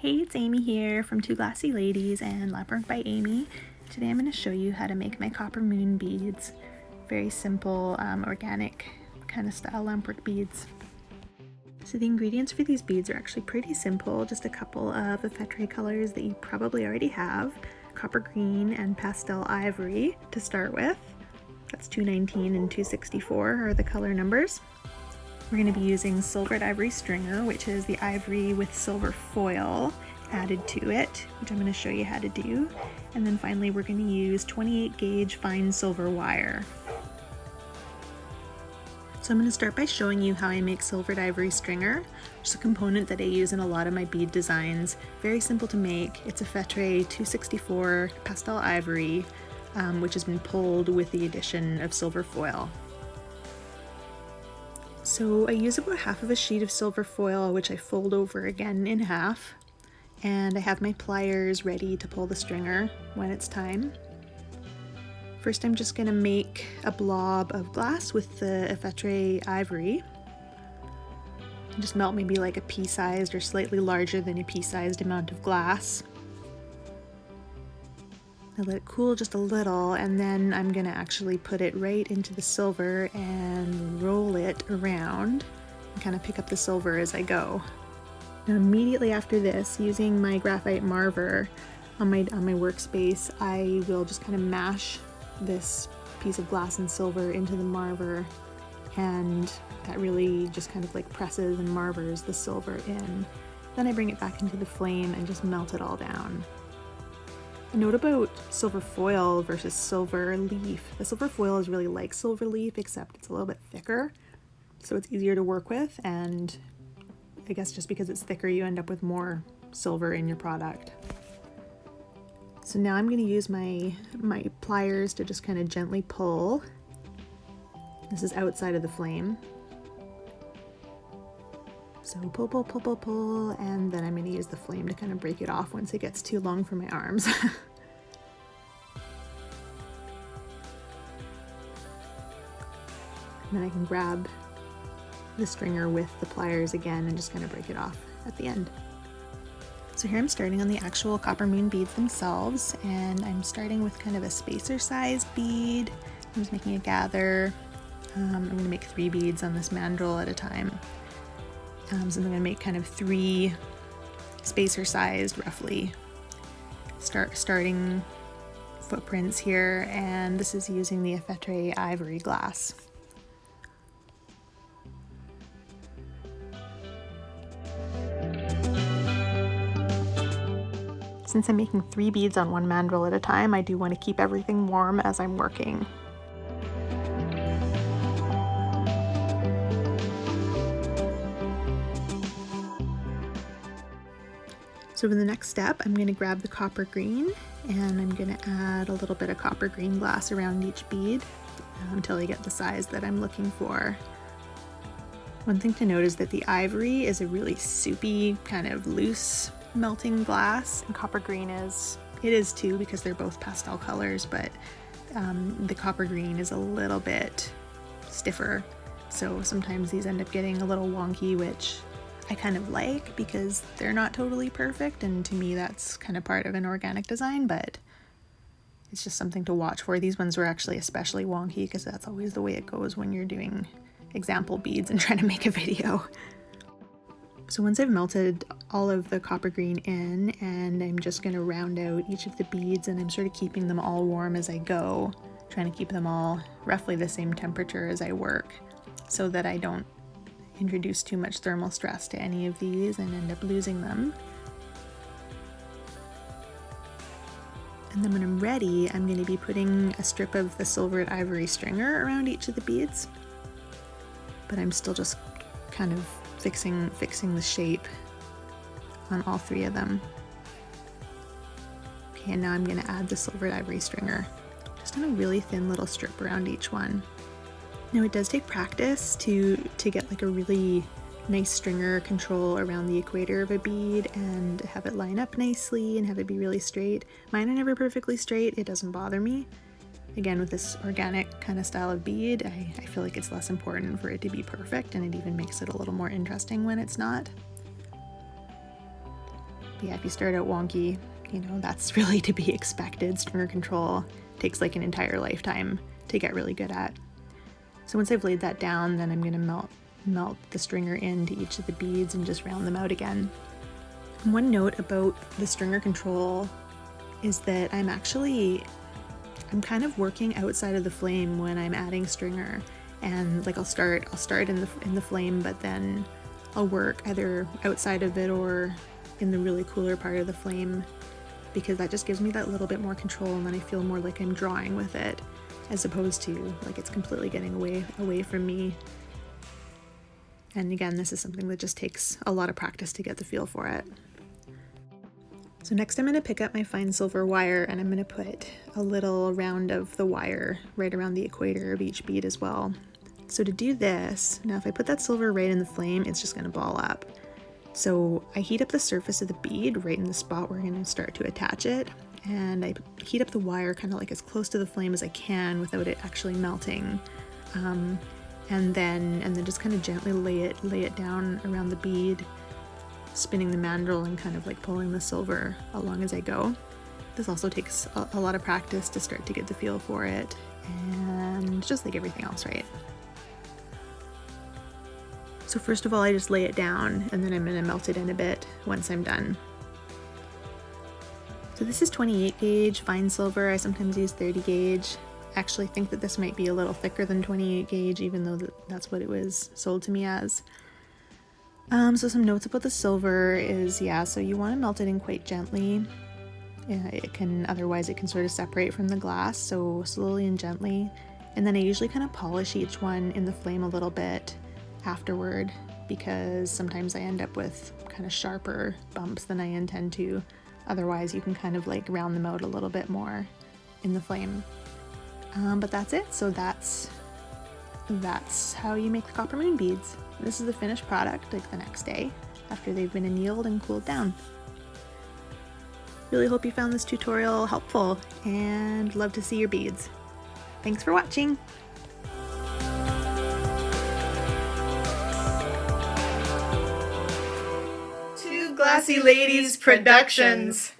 Hey, it's Amy here from Two Glassy Ladies and Lampwork by Amy. Today I'm going to show you how to make my copper moon beads. Very simple, organic kind of style Lampwork beads. So the ingredients for these beads are actually pretty simple, just a couple of ephedrite colors that you probably already have, copper green and pastel ivory to start with. That's 219 and 264 are the color numbers. We're going to be using silvered ivory stringer, which is the ivory with silver foil added to it, which I'm going to show you how to do. And then finally we're going to use 28 gauge fine silver wire. So I'm going to start by showing you how I make silvered ivory stringer. It's a component that I use in a lot of my bead designs. Very simple to make. It's ephedrite 264 pastel ivory, which has been pulled with the addition of silver foil. So I use about half of a sheet of silver foil, which I fold over again in half, and I have my pliers ready to pull the stringer when it's time. First I'm just going to make a blob of glass with the ephedrite ivory. Just melt maybe like a pea-sized or slightly larger than a pea-sized amount of glass. I let it cool just a little, and then I'm going to actually put it right into the silver and roll it around and kind of pick up the silver as I go. Now immediately after this, using my graphite marver on my workspace, I will just kind of mash this piece of glass and silver into the marver, and that really just kind of like presses and marvers the silver in. Then I bring it back into the flame and just melt it all down. A note about silver foil versus silver leaf. The silver foil is really like silver leaf, except it's a little bit thicker, so it's easier to work with, and I guess just because it's thicker you end up with more silver in your product. So now I'm going to use my pliers to just kind of gently pull. This is outside of the flame. So pull, pull, pull, pull, pull, and then I'm going to use the flame to kind of break it off once it gets too long for my arms. And then I can grab the stringer with the pliers again and just kind of break it off at the end. So here I'm starting on the actual copper moon beads themselves, and I'm starting with kind of a spacer sized bead. I'm just making a gather. I'm going to make 3 beads on this mandrel at a time. So I'm going to make kind of 3 spacer-sized, roughly, starting footprints here, and this is using the ephedrite ivory glass. Since I'm making 3 beads on one mandrel at a time, I do want to keep everything warm as I'm working. So for the next step, I'm going to grab the copper green, and I'm going to add a little bit of copper green glass around each bead until I get the size that I'm looking for. One thing to note is that the ivory is a really soupy, kind of loose melting glass, and copper green is too, because they're both pastel colors, but the copper green is a little bit stiffer, so sometimes these end up getting a little wonky, which I kind of like because they're not totally perfect, and to me that's kind of part of an organic design, but it's just something to watch for. These ones were actually especially wonky because that's always the way it goes when you're doing example beads and trying to make a video. So once I've melted all of the copper green in, and I'm just going to round out each of the beads, and I'm sort of keeping them all warm as I go, trying to keep them all roughly the same temperature as I work so that I don't introduce too much thermal stress to any of these and end up losing them. And then when I'm ready, I'm going to be putting a strip of the silvered ivory stringer around each of the beads, but I'm still just kind of fixing the shape on all 3 of them. Okay, and now I'm going to add the silvered ivory stringer just on a really thin little strip around each one. Now it does take practice to get like a really nice stringer control around the equator of a bead and have it line up nicely and have it be really straight. Mine are never perfectly straight, it doesn't bother me. Again, with this organic kind of style of bead, I feel like it's less important for it to be perfect, and it even makes it a little more interesting when it's not. But yeah, if you start out wonky, you know, that's really to be expected. Stringer control takes like an entire lifetime to get really good at. So once I've laid that down, then I'm going to melt the stringer into each of the beads and just round them out again. One note about the stringer control is that I'm kind of working outside of the flame when I'm adding stringer, and like I'll start in the flame, but then I'll work either outside of it or in the really cooler part of the flame, because that just gives me that little bit more control, and then I feel more like I'm drawing with it as opposed to like it's completely getting away from me. And again, this is something that just takes a lot of practice to get the feel for it. So next I'm going to pick up my fine silver wire, and I'm going to put a little round of the wire right around the equator of each bead as well. So to do this, now if I put that silver right in the flame, it's just going to ball up. So I heat up the surface of the bead right in the spot where I'm going to start to attach it, and I heat up the wire kind of like as close to the flame as I can without it actually melting. And then just kind of gently lay it down around the bead, spinning the mandrel and kind of like pulling the silver along as I go. This also takes a lot of practice to start to get the feel for it, and just like everything else, right? So first of all, I just lay it down, and then I'm going to melt it in a bit once I'm done. So this is 28 gauge fine silver. I sometimes use 30 gauge. I actually think that this might be a little thicker than 28 gauge, even though that's what it was sold to me as. So some notes about the silver is, yeah, so you want to melt it in quite gently. Otherwise it can sort of separate from the glass, so slowly and gently. And then I usually kind of polish each one in the flame a little bit afterward, because sometimes I end up with kind of sharper bumps than I intend to. Otherwise you can kind of like round them out a little bit more in the flame. But that's it. So that's how you make the copper moon beads. This is the finished product like the next day after they've been annealed and cooled down. Really hope you found this tutorial helpful, and love to see your beads. Thanks for watching! Two Glassy Ladies Productions.